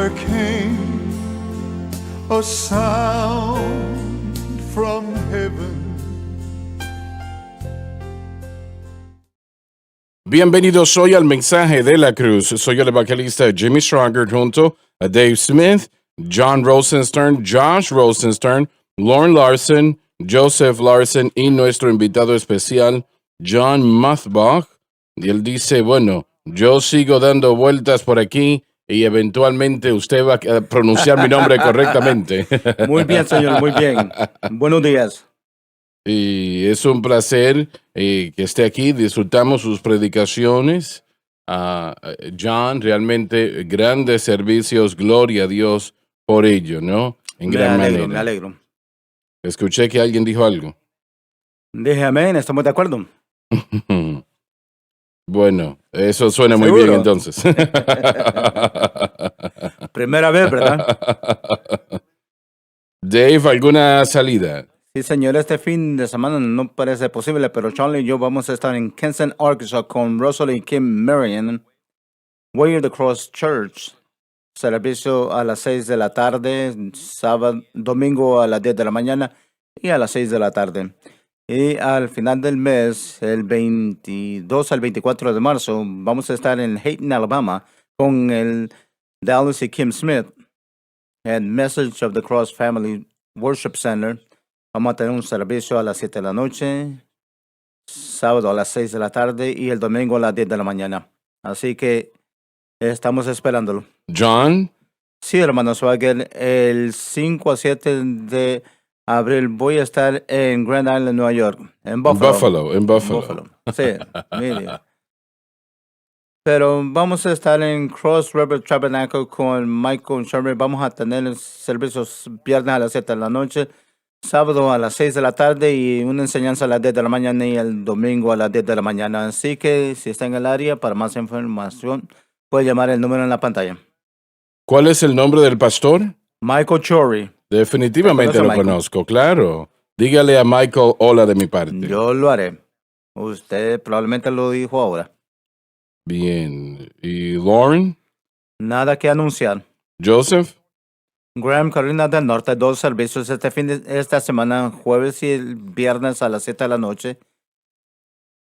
there came a sound from heaven. Bienvenidos hoy al Mensaje de la Cruz. Soy el evangelista Jimmy Swaggart junto a Dave Smith, John Rosenstern, Josh Rosenstern, Lauren Larson, Joseph Larson y nuestro invitado especial, John Muthbach. Y él dice, bueno, yo sigo dando vueltas por aquí y eventualmente usted va a pronunciar mi nombre correctamente. Muy bien, señor, muy bien. Buenos días. Y es un placer que esté aquí. Disfrutamos sus predicaciones. John, realmente grandes servicios. Gloria a Dios por ello, ¿no? En gran manera. Me alegro. Escuché que alguien dijo algo. Dije amén, estamos de acuerdo. Bueno, eso suena muy ¿Seguro? bien entonces. Primera vez, ¿verdad? Dave, ¿alguna salida? Sí, señor, este fin de semana no parece posible, pero Charlie y yo vamos a estar en Kinston, Arkansas con Russell y Kim Marion, Way of the Cross Church. Servicio a las 6 de la tarde, sábado, domingo a las 10 de la mañana y a las 6 de la tarde. Y al final del mes, el 22 al 24 de marzo, vamos a estar en Hayton, Alabama, con el Dallas y Kim Smith, en Message of the Cross Family Worship Center. Vamos a tener un servicio a las 7 de la noche, sábado a las 6 de la tarde y el domingo a las 10 de la mañana. Así que estamos esperándolo. John, Sí, hermano Swagger, el 5 a 7 de abril voy a estar en Grand Island, Nueva York, en Buffalo. en Buffalo. Sí, mire. Pero vamos a estar en Cross River Tabernacle con Michael Sherman. Vamos a tener servicios viernes a las 7 de la noche, sábado a las 6 de la tarde y una enseñanza a las 10 de la mañana y el domingo a las 10 de la mañana. Así que si está en el área, para más información, puede llamar el número en la pantalla. ¿Cuál es el nombre del pastor? Michael Chory. Definitivamente ¿Conoce a lo Michael? conozco, claro. Dígale a Michael hola de mi parte. Yo lo haré. Usted probablemente lo dijo ahora. Bien. ¿Y Lauren? Nada que anunciar. ¿Joseph? Graham, Carolina del Norte, 2 servicios esta semana, jueves y el viernes a las 7 de la noche.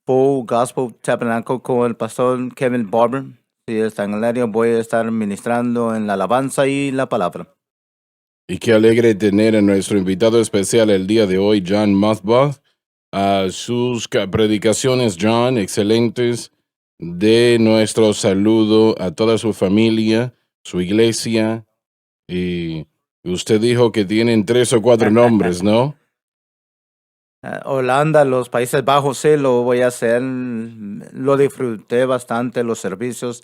Full Gospel Tabernacle con el pastor Kevin Barber. Si está en el área, voy a estar ministrando en la alabanza y la palabra. Y qué alegre tener a nuestro invitado especial el día de hoy, John Muthbach. Sus predicaciones, John, excelentes. De nuestro saludo a toda su familia, su iglesia. Y usted dijo que tienen 3 o 4 nombres, ¿no? Holanda, los Países Bajos, sí, lo voy a hacer. Lo disfruté bastante, los servicios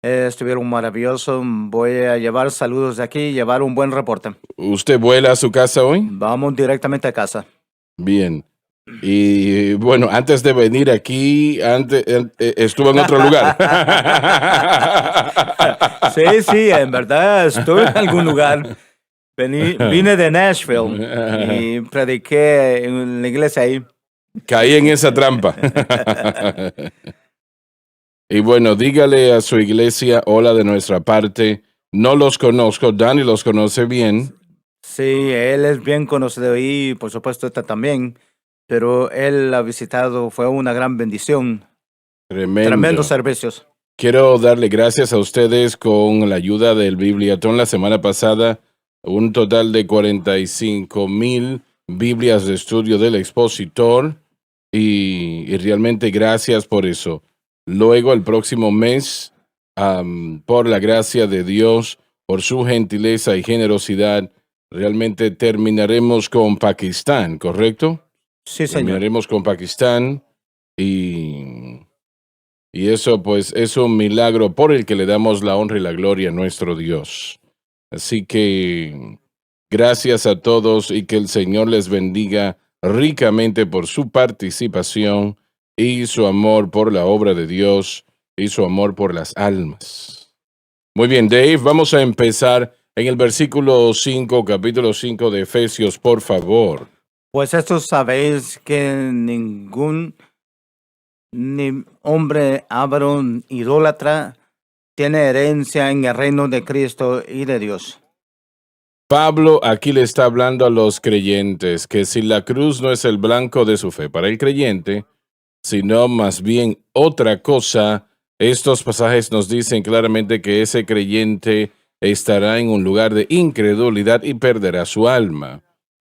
estuvieron maravillosos. Voy a llevar saludos de aquí y llevar un buen reporte. ¿Usted vuela a su casa hoy? Vamos directamente a casa. Bien. Y bueno, antes de venir aquí, estuvo en otro lugar. Sí, en verdad estuve en algún lugar. Vine de Nashville y prediqué en la iglesia ahí. Caí en esa trampa. Y bueno, dígale a su iglesia hola de nuestra parte. No los conozco, Dani los conoce bien. Sí, él es bien conocido y por supuesto esta también, pero él ha visitado, fue una gran bendición. Tremendo. Tremendos servicios. Quiero darle gracias a ustedes con la ayuda del Bibliatón la semana pasada. Un total de 45,000 Biblias de estudio del expositor y realmente gracias por eso. Luego, el próximo mes, por la gracia de Dios, por su gentileza y generosidad, realmente terminaremos con Pakistán, ¿correcto? Sí, señor. Terminaremos con Pakistán y eso pues es un milagro por el que le damos la honra y la gloria a nuestro Dios. Así que gracias a todos y que el Señor les bendiga ricamente por su participación y su amor por la obra de Dios y su amor por las almas. Muy bien, Dave, vamos a empezar en el versículo 5, capítulo 5 de Efesios, por favor. Pues esto sabéis que ni hombre avaro idólatra, tiene herencia en el reino de Cristo y de Dios. Pablo aquí le está hablando a los creyentes que si la cruz no es el blanco de su fe para el creyente, sino más bien otra cosa, estos pasajes nos dicen claramente que ese creyente estará en un lugar de incredulidad y perderá su alma.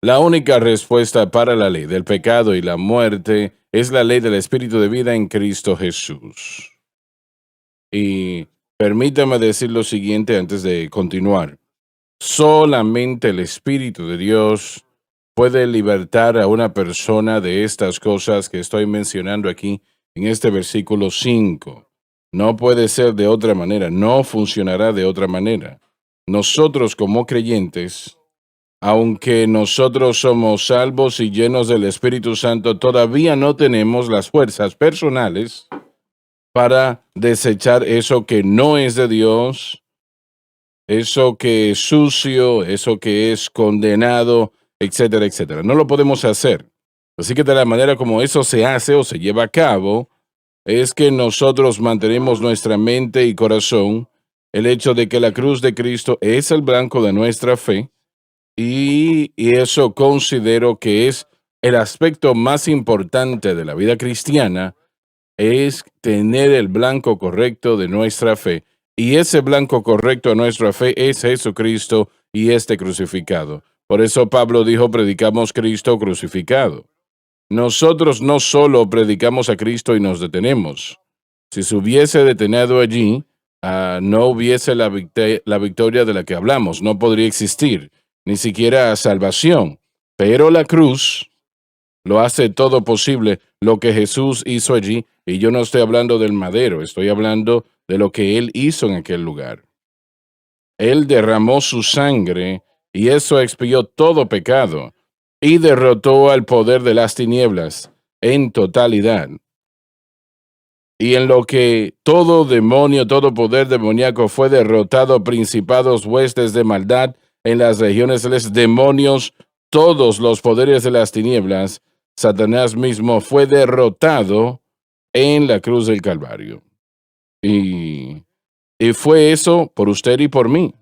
La única respuesta para la ley del pecado y la muerte es la ley del Espíritu de vida en Cristo Jesús. Y permítame decir lo siguiente antes de continuar. Solamente el Espíritu de Dios puede libertar a una persona de estas cosas que estoy mencionando aquí en este versículo 5. No puede ser de otra manera, no funcionará de otra manera. Nosotros como creyentes, aunque nosotros somos salvos y llenos del Espíritu Santo, todavía no tenemos las fuerzas personales para desechar eso que no es de Dios, eso que es sucio, eso que es condenado, etcétera, etcétera. No lo podemos hacer. Así que de la manera como eso se hace o se lleva a cabo, es que nosotros mantenemos nuestra mente y corazón el hecho de que la cruz de Cristo es el blanco de nuestra fe, y eso considero que es el aspecto más importante de la vida cristiana, es tener el blanco correcto de nuestra fe. Y ese blanco correcto de nuestra fe es Jesucristo y este crucificado. Por eso Pablo dijo, predicamos Cristo crucificado. Nosotros no solo predicamos a Cristo y nos detenemos. Si se hubiese detenido allí, no hubiese la victoria de la que hablamos, no podría existir, ni siquiera salvación. Pero la cruz lo hace todo posible, lo que Jesús hizo allí, y yo no estoy hablando del madero, estoy hablando de lo que Él hizo en aquel lugar. Él derramó su sangre y eso expió todo pecado y derrotó al poder de las tinieblas en totalidad. Y en lo que todo demonio, todo poder demoníaco fue derrotado, principados, huestes de maldad en las regiones celestes, demonios, todos los poderes de las tinieblas, Satanás mismo fue derrotado en la cruz del Calvario. Y fue eso por usted y por mí.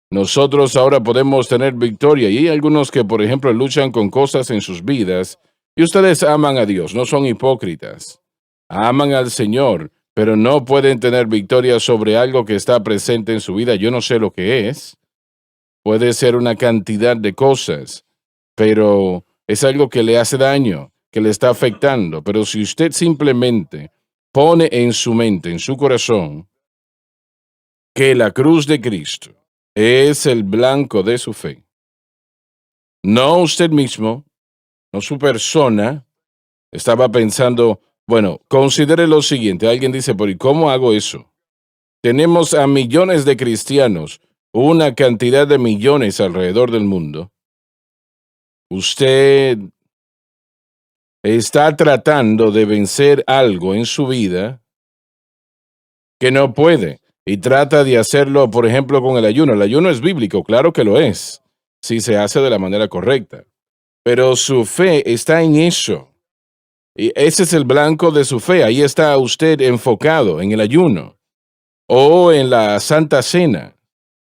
Nosotros ahora podemos tener victoria y hay algunos que, por ejemplo, luchan con cosas en sus vidas y ustedes aman a Dios, no son hipócritas. Aman al Señor, pero no pueden tener victoria sobre algo que está presente en su vida. Yo no sé lo que es. Puede ser una cantidad de cosas, pero es algo que le hace daño, que le está afectando. Pero si usted simplemente pone en su mente, en su corazón, que la cruz de Cristo es el blanco de su fe, no usted mismo, no su persona, estaba pensando, bueno, considere lo siguiente. Alguien dice, pero ¿y cómo hago eso? Tenemos a millones de cristianos, una cantidad de millones alrededor del mundo. Usted está tratando de vencer algo en su vida que no puede y trata de hacerlo, por ejemplo, con el ayuno. El ayuno es bíblico, claro que lo es, si se hace de la manera correcta. Pero su fe está en eso. Y ese es el blanco de su fe. Ahí está usted enfocado en el ayuno o en la Santa Cena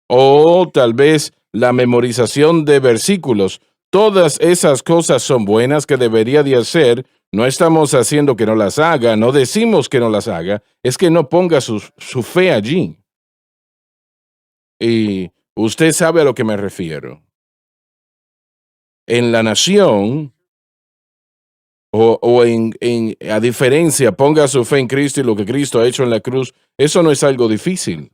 o tal vez la memorización de versículos. Todas esas cosas son buenas que debería de hacer. No estamos haciendo que no las haga, no decimos que no las haga, es que no ponga su fe allí. Y usted sabe a lo que me refiero. En la nación, a diferencia, ponga su fe en Cristo y lo que Cristo ha hecho en la cruz, eso no es algo difícil.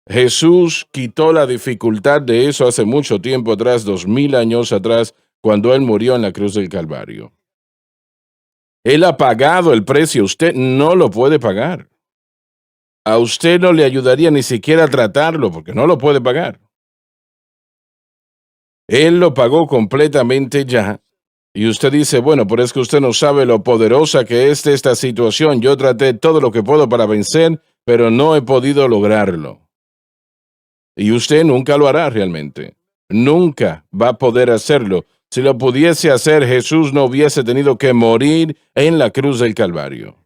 Jesús quitó la dificultad de eso hace mucho tiempo atrás, 2000 años atrás, cuando Él murió en la cruz del Calvario. Él ha pagado el precio, usted no lo puede pagar. A usted no le ayudaría ni siquiera a tratarlo, porque no lo puede pagar. Él lo pagó completamente ya. Y usted dice, bueno, pero es que usted no sabe lo poderosa que es esta situación. Yo traté todo lo que puedo para vencer, pero no he podido lograrlo. Y usted nunca lo hará realmente. Nunca va a poder hacerlo. Si lo pudiese hacer, Jesús no hubiese tenido que morir en la cruz del Calvario.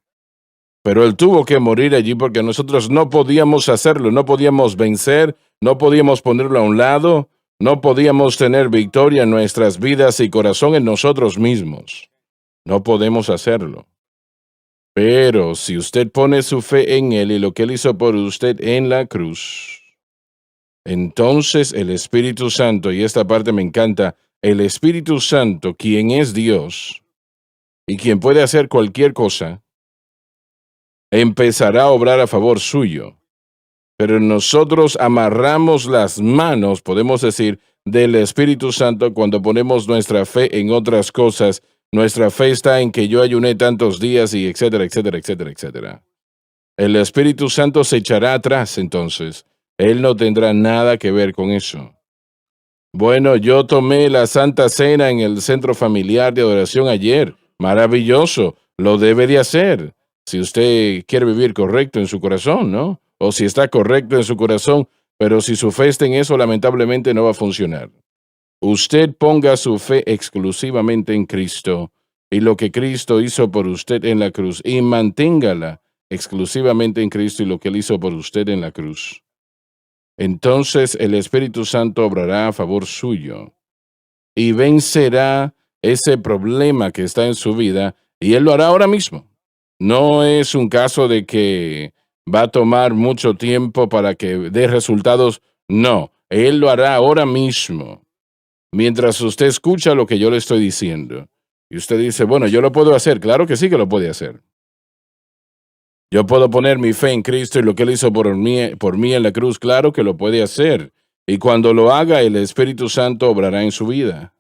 Pero Él tuvo que morir allí porque nosotros no podíamos hacerlo, no podíamos vencer, no podíamos ponerlo a un lado, no podíamos tener victoria en nuestras vidas y corazón en nosotros mismos. No podemos hacerlo. Pero si usted pone su fe en Él y lo que Él hizo por usted en la cruz, entonces el Espíritu Santo, y esta parte me encanta, el Espíritu Santo, quien es Dios y quien puede hacer cualquier cosa, empezará a obrar a favor suyo. Pero nosotros amarramos las manos, podemos decir, del Espíritu Santo cuando ponemos nuestra fe en otras cosas. Nuestra fe está en que yo ayuné tantos días y etcétera, etcétera, etcétera, etcétera. El Espíritu Santo se echará atrás entonces. Él no tendrá nada que ver con eso. Bueno, yo tomé la Santa Cena en el Centro Familiar de Adoración ayer. Maravilloso. Lo debe de hacer. Si usted quiere vivir correcto en su corazón, ¿no? O si está correcto en su corazón, pero si su fe está en eso, lamentablemente no va a funcionar. Usted ponga su fe exclusivamente en Cristo y lo que Cristo hizo por usted en la cruz, y manténgala exclusivamente en Cristo y lo que Él hizo por usted en la cruz. Entonces el Espíritu Santo obrará a favor suyo y vencerá ese problema que está en su vida, y Él lo hará ahora mismo. No es un caso de que va a tomar mucho tiempo para que dé resultados. No, Él lo hará ahora mismo. Mientras usted escucha lo que yo le estoy diciendo, y usted dice, bueno, yo lo puedo hacer. Claro que sí que lo puede hacer. Yo puedo poner mi fe en Cristo y lo que Él hizo por mí en la cruz. Claro que lo puede hacer. Y cuando lo haga, el Espíritu Santo obrará en su vida.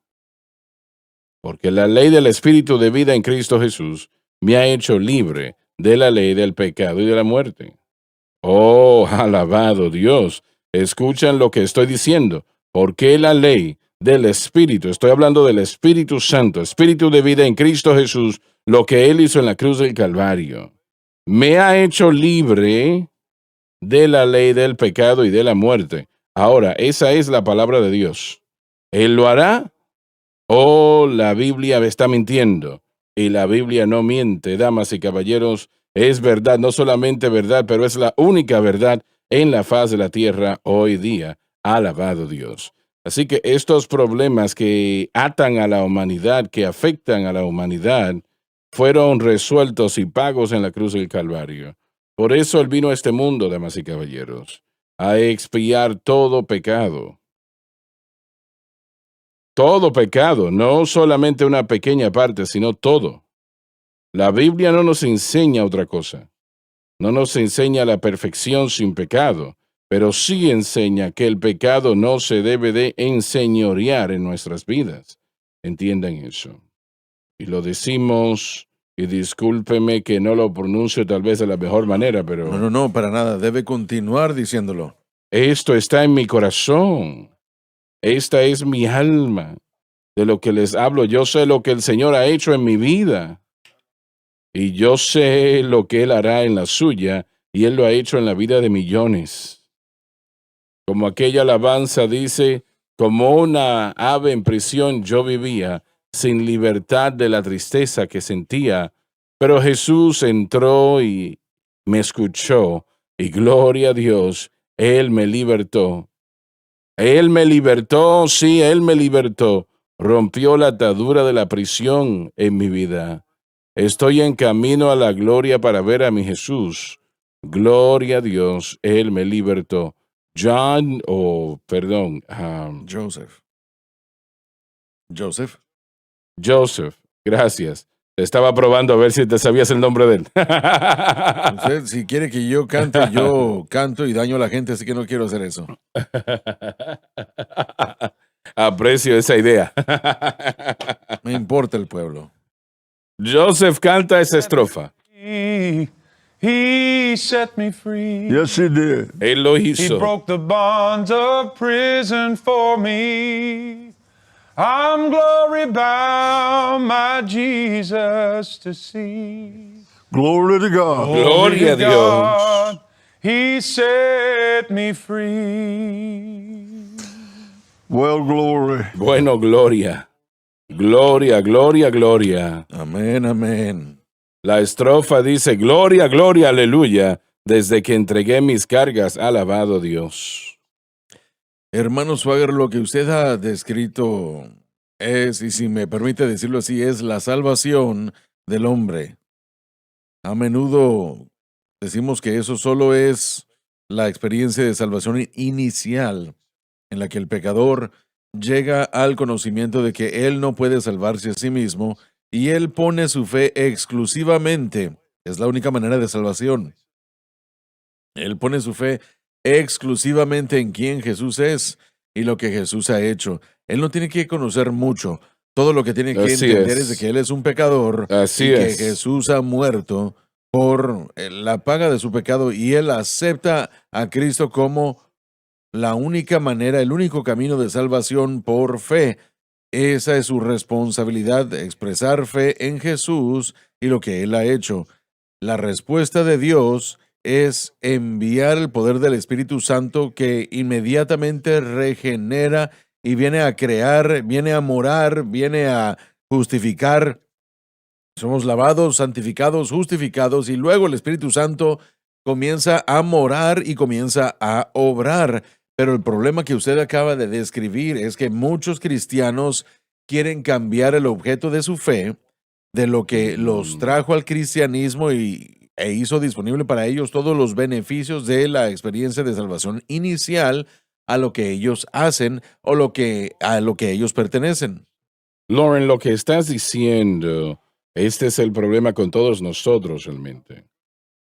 Porque la ley del Espíritu de vida en Cristo Jesús me ha hecho libre de la ley del pecado y de la muerte. Oh, alabado Dios. Escuchan lo que estoy diciendo. Porque la ley del Espíritu, estoy hablando del Espíritu Santo, Espíritu de vida en Cristo Jesús, lo que Él hizo en la cruz del Calvario, me ha hecho libre de la ley del pecado y de la muerte. Ahora, esa es la palabra de Dios. ¿Él lo hará? Oh, la Biblia está mintiendo. Y la Biblia no miente, damas y caballeros. Es verdad, no solamente verdad, pero es la única verdad en la faz de la tierra hoy día. Alabado Dios. Así que estos problemas que atan a la humanidad, que afectan a la humanidad, fueron resueltos y pagos en la cruz del Calvario. Por eso Él vino a este mundo, damas y caballeros, a expiar todo pecado. Todo pecado, no solamente una pequeña parte, sino todo. La Biblia no nos enseña otra cosa. No nos enseña la perfección sin pecado, pero sí enseña que el pecado no se debe de enseñorear en nuestras vidas. Entiendan eso. Y lo decimos, y discúlpeme que no lo pronuncio tal vez de la mejor manera, pero No, para nada. Debe continuar diciéndolo. esto está en mi corazón. Esta es mi alma. De lo que les hablo, yo sé lo que el Señor ha hecho en mi vida. Y yo sé lo que Él hará en la suya, y Él lo ha hecho en la vida de millones. Como aquella alabanza dice, como una ave en prisión yo vivía, sin libertad de la tristeza que sentía, pero Jesús entró y me escuchó, y gloria a Dios, Él me libertó. Él me libertó, sí, Él me libertó. Rompió la atadura de la prisión en mi vida. Estoy en camino a la gloria para ver a mi Jesús. Gloria a Dios, Él me libertó. Joseph. Joseph, gracias. Te estaba probando a ver si te sabías el nombre de él. Usted, si quiere que yo cante, yo canto y daño a la gente, así que no quiero hacer eso. Aprecio esa idea. Me importa el pueblo. Joseph canta esa estrofa. He set me free. Yes, he did. Él lo He hizo. broke the bonds of prison for me. I'm glory bound, my Jesus to see. Glory to God. Gloria a To Dios. God, He set me free. Well, glory. Bueno, gloria. Gloria, gloria, gloria. Amén, amén. La estrofa dice, gloria, gloria, aleluya, desde que entregué mis cargas, alabado Dios. Hermano Swagger, lo que usted ha descrito es, y si me permite decirlo así, es la salvación del hombre. A menudo decimos que eso solo es la experiencia de salvación inicial, en la que el pecador llega al conocimiento de que él no puede salvarse a sí mismo y él pone su fe exclusivamente, es la única manera de salvación. Él pone su fe exclusivamente en quién Jesús es y lo que Jesús ha hecho. Él no tiene que conocer mucho. Todo lo que tiene que Así entender es. es de que él es un pecador Así y que es. Jesús ha muerto por la paga de su pecado y él acepta a Cristo como la única manera, el único camino de salvación por fe. Esa es su responsabilidad, expresar fe en Jesús y lo que Él ha hecho. La respuesta de Dios es enviar el poder del Espíritu Santo que inmediatamente regenera y viene a crear, viene a morar, viene a justificar. Somos lavados, santificados, justificados y luego el Espíritu Santo comienza a morar y comienza a obrar. Pero el problema que usted acaba de describir es que muchos cristianos quieren cambiar el objeto de su fe, de lo que los trajo al cristianismo e hizo disponible para ellos todos los beneficios de la experiencia de salvación inicial, a lo que ellos hacen o a lo que ellos pertenecen. Lauren, lo que estás diciendo, este es el problema con todos nosotros realmente.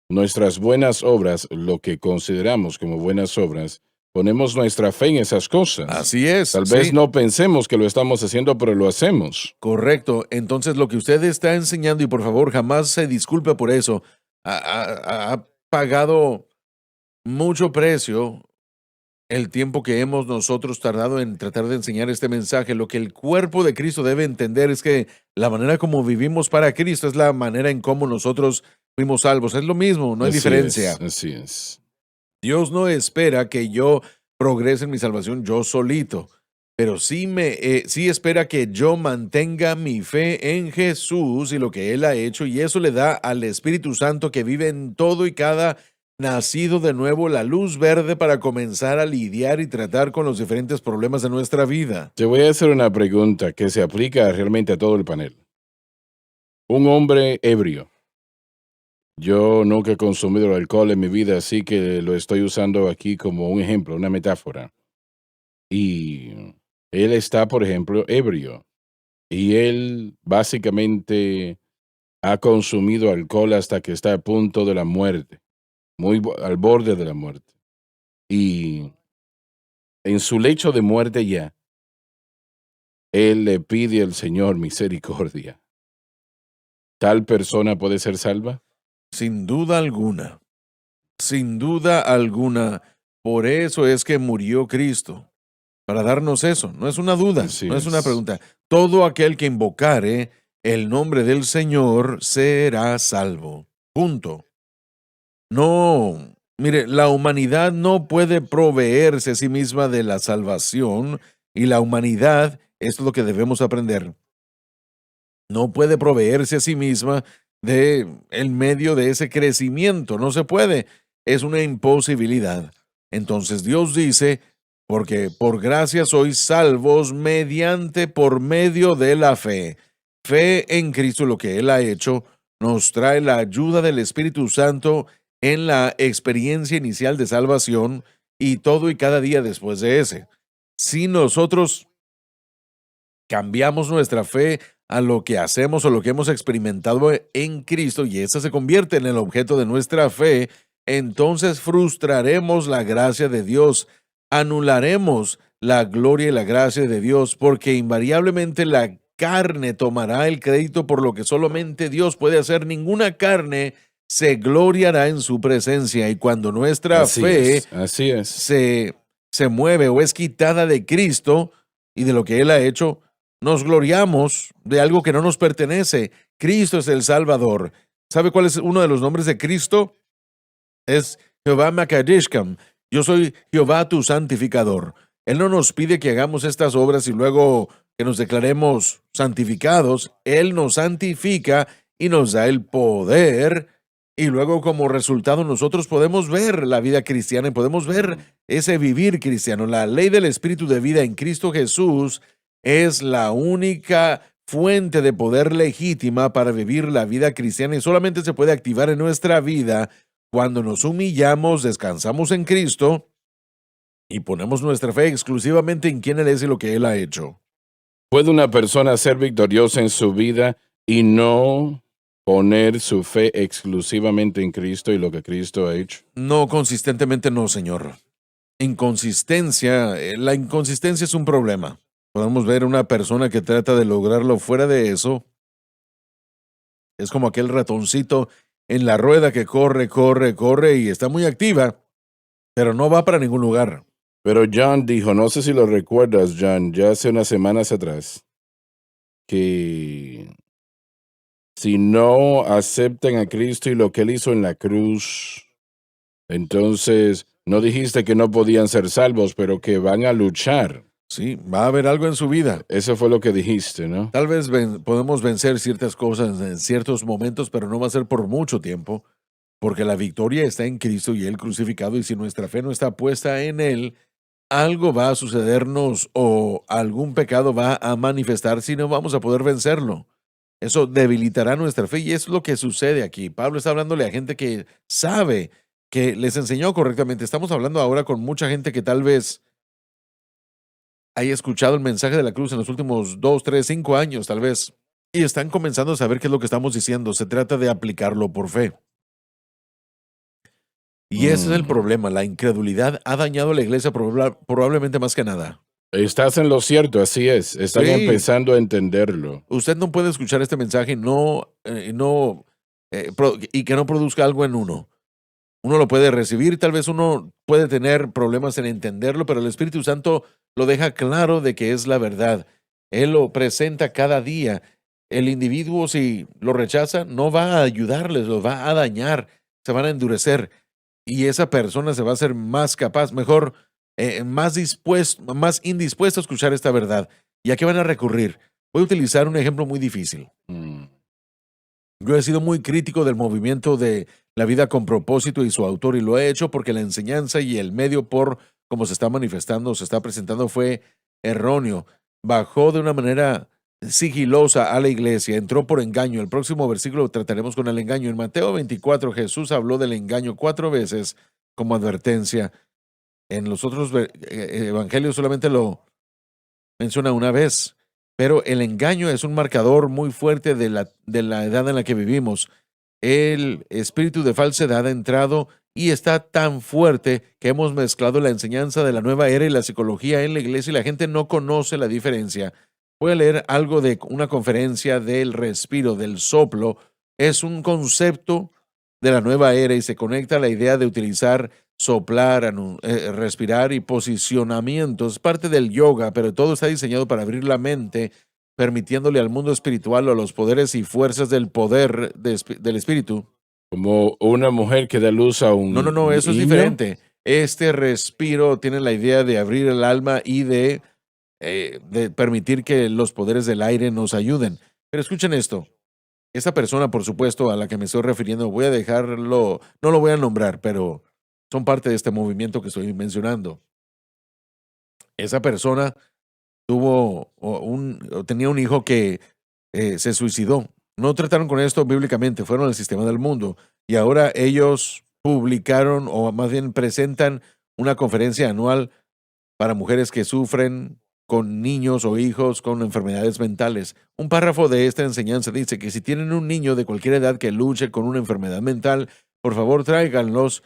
Nuestras buenas obras, lo que consideramos como buenas obras, ponemos nuestra fe en esas cosas. Así es. Tal vez sí. no pensemos que lo estamos haciendo, pero lo hacemos. Correcto. Entonces, lo que usted está enseñando, y por favor, jamás se disculpe por eso, ha pagado mucho precio el tiempo que hemos nosotros tardado en tratar de enseñar este mensaje. Lo que el cuerpo de Cristo debe entender es que la manera como vivimos para Cristo es la manera en cómo nosotros fuimos salvos. Es lo mismo, no hay diferencia. Así es. Dios no espera que yo progrese en mi salvación yo solito, pero sí espera que yo mantenga mi fe en Jesús y lo que Él ha hecho, y eso le da al Espíritu Santo que vive en todo y cada nacido de nuevo la luz verde para comenzar a lidiar y tratar con los diferentes problemas de nuestra vida. Te voy a hacer una pregunta que se aplica realmente a todo el panel. Un hombre ebrio. Yo nunca he consumido el alcohol en mi vida, así que lo estoy usando aquí como un ejemplo, una metáfora. Y él está, por ejemplo, ebrio. Y él básicamente ha consumido alcohol hasta que está a punto de la muerte, al borde de la muerte. Y en su lecho de muerte ya, él le pide al Señor misericordia. ¿Tal persona puede ser salva? Sin duda alguna. Sin duda alguna. Por eso es que murió Cristo. Para darnos eso. No es una duda, Así no es una es. pregunta. Todo aquel que invocare el nombre del Señor será salvo. Punto. No, mire, la humanidad no puede proveerse a sí misma de la salvación y la humanidad, esto es lo que debemos aprender, no puede proveerse a sí misma de el medio de ese crecimiento. No se puede. Es una imposibilidad. Entonces Dios dice, porque por gracia sois salvos por medio de la fe. Fe en Cristo, lo que Él ha hecho, nos trae la ayuda del Espíritu Santo en la experiencia inicial de salvación y todo y cada día después de ese. Si nosotros cambiamos nuestra fe a lo que hacemos o lo que hemos experimentado en Cristo y esa se convierte en el objeto de nuestra fe, entonces frustraremos la gracia de Dios, anularemos la gloria y la gracia de Dios, porque invariablemente la carne tomará el crédito por lo que solamente Dios puede hacer. Ninguna carne se gloriará en su presencia, y cuando nuestra fe Así es. se mueve o es quitada de Cristo y de lo que Él ha hecho, nos gloriamos de algo que no nos pertenece. Cristo es el Salvador. ¿Sabe cuál es uno de los nombres de Cristo? Es Jehová Makadishkam. Yo soy Jehová tu santificador. Él no nos pide que hagamos estas obras y luego que nos declaremos santificados. Él nos santifica y nos da el poder. Y luego como resultado nosotros podemos ver la vida cristiana y podemos ver ese vivir cristiano. La ley del Espíritu de vida en Cristo Jesús es la única fuente de poder legítima para vivir la vida cristiana y solamente se puede activar en nuestra vida cuando nos humillamos, descansamos en Cristo y ponemos nuestra fe exclusivamente en quién Él es y lo que Él ha hecho. ¿Puede una persona ser victoriosa en su vida y no poner su fe exclusivamente en Cristo y lo que Cristo ha hecho? No, consistentemente no, Señor. Inconsistencia, la inconsistencia es un problema. Podemos ver una persona que trata de lograrlo fuera de eso. Es como aquel ratoncito en la rueda que corre, corre, corre y está muy activa, pero no va para ningún lugar. Pero John dijo, no sé si lo recuerdas, John, ya hace unas semanas atrás, que si no aceptan a Cristo y lo que Él hizo en la cruz, entonces no dijiste que no podían ser salvos, pero que van a luchar. Sí, va a haber algo en su vida. Eso fue lo que dijiste, ¿no? Tal vez podemos vencer ciertas cosas en ciertos momentos, pero no va a ser por mucho tiempo, porque la victoria está en Cristo y Él crucificado, y si nuestra fe no está puesta en Él, algo va a sucedernos o algún pecado va a manifestarse y no vamos a poder vencerlo. Eso debilitará nuestra fe y es lo que sucede aquí. Pablo está hablándole a gente que sabe, que les enseñó correctamente. Estamos hablando ahora con mucha gente que tal vez haya escuchado el mensaje de la cruz en los últimos 2, 3, 5 años, tal vez, y están comenzando a saber qué es lo que estamos diciendo. Se trata de aplicarlo por fe. Y ese es el problema. La incredulidad ha dañado a la iglesia probablemente más que nada. Estás en lo cierto, así es. Están Sí. empezando a entenderlo. Usted no puede escuchar este mensaje y que no produzca algo en uno. Uno lo puede recibir, tal vez uno puede tener problemas en entenderlo, pero el Espíritu Santo lo deja claro de que es la verdad. Él lo presenta cada día. El individuo, si lo rechaza, no va a ayudarles, lo va a dañar, se van a endurecer y esa persona se va a hacer más capaz, mejor, más indispuesto a escuchar esta verdad. ¿Y a qué van a recurrir? Voy a utilizar un ejemplo muy difícil. Yo he sido muy crítico del movimiento de la vida con propósito y su autor, y lo he hecho porque la enseñanza y el medio por cómo se está manifestando, se está presentando, fue erróneo. Bajó de una manera sigilosa a la iglesia, entró por engaño. El próximo versículo trataremos con el engaño. En Mateo 24, Jesús habló del engaño 4 veces como advertencia. En los otros evangelios solamente lo menciona una vez. Pero el engaño es un marcador muy fuerte de la edad en la que vivimos. El espíritu de falsedad ha entrado y está tan fuerte que hemos mezclado la enseñanza de la nueva era y la psicología en la iglesia y la gente no conoce la diferencia. Voy a leer algo de una conferencia del respiro, del soplo. Es un concepto de la nueva era y se conecta a la idea de utilizar soplar, respirar y posicionamiento. Es parte del yoga, pero todo está diseñado para abrir la mente, permitiéndole al mundo espiritual o a los poderes y fuerzas del poder del espíritu. Como una mujer que da luz a un No, eso es niño. diferente. Este respiro tiene la idea de abrir el alma y de permitir que los poderes del aire nos ayuden. Pero escuchen esto. Esta persona, por supuesto, a la que me estoy refiriendo, voy a dejarlo, no lo voy a nombrar, pero son parte de este movimiento que estoy mencionando. Esa persona tenía un hijo que se suicidó. No trataron con esto bíblicamente, fueron al sistema del mundo. Y ahora ellos publicaron, o más bien presentan, una conferencia anual para mujeres que sufren con niños o hijos con enfermedades mentales. Un párrafo de esta enseñanza dice que si tienen un niño de cualquier edad que luche con una enfermedad mental, por favor tráiganlos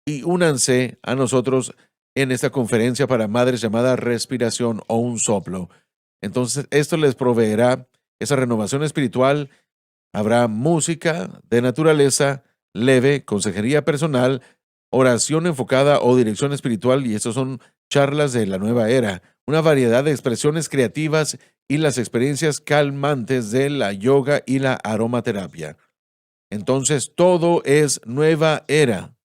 y únanse a nosotros en esta conferencia para madres llamada Respiración o un Soplo. Entonces, esto les proveerá esa renovación espiritual. Habrá música de naturaleza leve, consejería personal, oración enfocada o dirección espiritual, y estos son charlas de la nueva era, una variedad de expresiones creativas y las experiencias calmantes de la yoga y la aromaterapia. Entonces, todo es nueva era.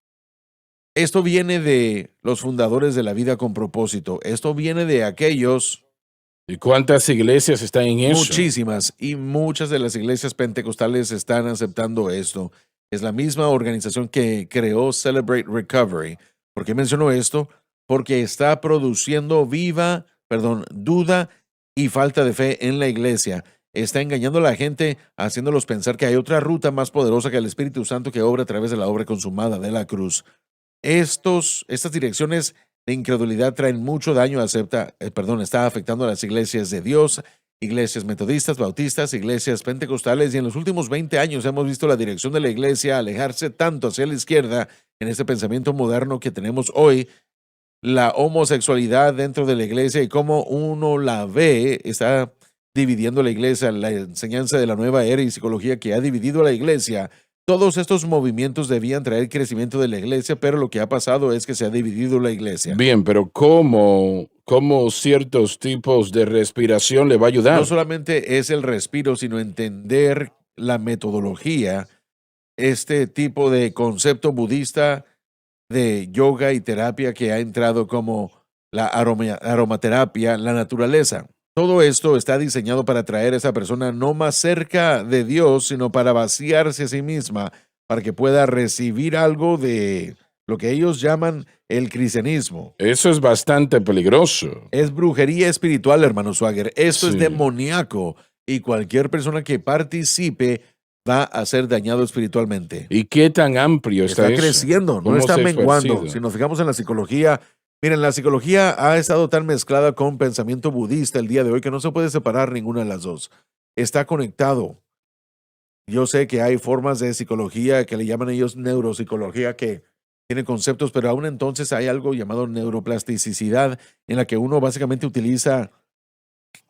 Esto viene de los fundadores de la vida con propósito. Esto viene de aquellos ¿Y cuántas iglesias están en eso? Muchísimas, y muchas de las iglesias pentecostales están aceptando esto. Es la misma organización que creó Celebrate Recovery. ¿Por qué menciono esto? Porque está produciendo duda y falta de fe en la iglesia. Está engañando a la gente, haciéndolos pensar que hay otra ruta más poderosa que el Espíritu Santo que obra a través de la obra consumada de la cruz. Estas direcciones de incredulidad traen mucho daño, está afectando a las iglesias de Dios, iglesias metodistas, bautistas, iglesias pentecostales, y en los últimos 20 años hemos visto la dirección de la iglesia alejarse tanto hacia la izquierda en este pensamiento moderno que tenemos hoy. La homosexualidad dentro de la iglesia y cómo uno la ve está dividiendo la iglesia, la enseñanza de la nueva era y psicología que ha dividido a la iglesia. Todos estos movimientos debían traer crecimiento de la iglesia, pero lo que ha pasado es que se ha dividido la iglesia. Bien, pero ¿cómo ciertos tipos de respiración le va a ayudar? No solamente es el respiro, sino entender la metodología, este tipo de concepto budista de yoga y terapia que ha entrado como la aromaterapia, la naturaleza. Todo esto está diseñado para traer a esa persona no más cerca de Dios, sino para vaciarse a sí misma, para que pueda recibir algo de lo que ellos llaman el cristianismo. Eso es bastante peligroso. Es brujería espiritual, hermano Swagger. Esto es Sí. demoníaco y cualquier persona que participe va a ser dañado espiritualmente. ¿Y qué tan amplio está, Está eso? creciendo, no ¿Cómo está se ha menguando. esparcido? Si nos fijamos en la psicología, miren, la psicología ha estado tan mezclada con pensamiento budista el día de hoy que no se puede separar ninguna de las dos. Está conectado. Yo sé que hay formas de psicología que le llaman ellos neuropsicología que tiene conceptos, pero aún entonces hay algo llamado neuroplasticidad en la que uno básicamente utiliza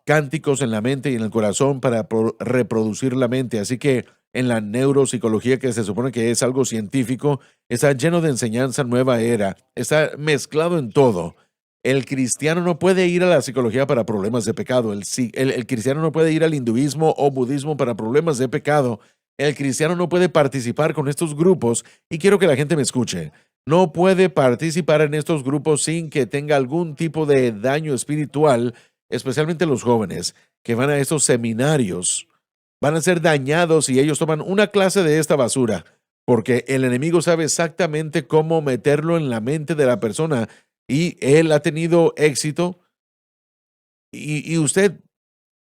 cánticos en la mente y en el corazón para reproducir la mente. Así que en la neuropsicología, que se supone que es algo científico, está lleno de enseñanza nueva era, está mezclado en todo. El cristiano no puede ir a la psicología para problemas de pecado. El cristiano no puede ir al hinduismo o budismo para problemas de pecado. El cristiano no puede participar con estos grupos, y quiero que la gente me escuche. No puede participar en estos grupos sin que tenga algún tipo de daño espiritual, especialmente los jóvenes que van a estos seminarios. Van a ser dañados si ellos toman una clase de esta basura, porque el enemigo sabe exactamente cómo meterlo en la mente de la persona, y él ha tenido éxito, y usted